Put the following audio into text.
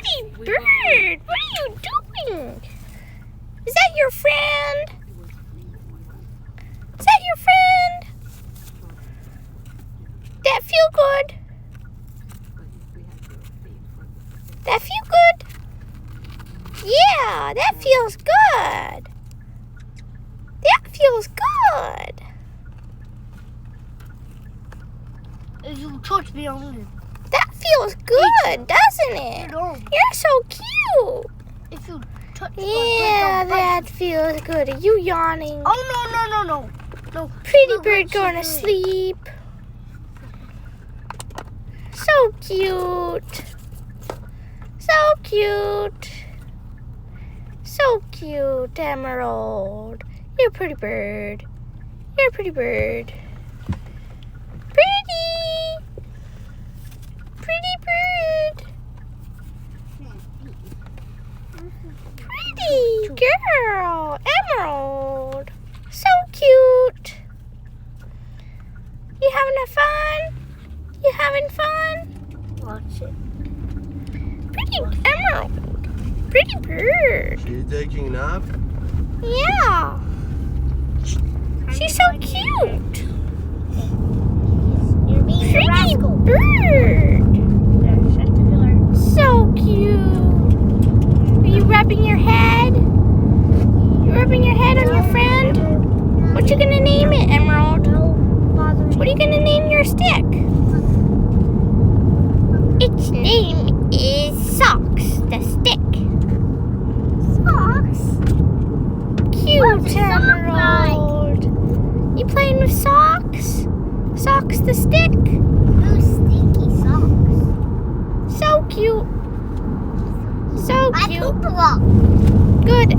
Pretty bird, what are you doing? Is that your friend? Is that your friend? That feel good? That feel good? Yeah, that feels good. That feels good. If you touch me on it. That feels good, doesn't it? No. You're so cute. If you touch Yeah, that feels good. Are you yawning? Oh, no. Pretty Look bird what going to she's doing. sleep. So cute. So cute. So cute, Emerald. You're a pretty bird. You're a pretty bird. Pretty. Pretty bird. Pretty girl. Emerald. So cute. You having fun? You having fun? Watch it. Pretty Emerald. Pretty bird. She's taking a nap? Yeah. She's so cute. You're being a Pretty rascal. bird. There, shut the door. So cute. Are you rubbing your head? You rubbing your head on your friend? What you gonna name it, Emerald? No bother. What are you gonna name your stick? Its name is Socks, the stick. Socks? Cute, What's a sock Emerald. You playing with Socks? Socks, the stick. No stinky socks. So cute. So I cute. poop a lot. Good,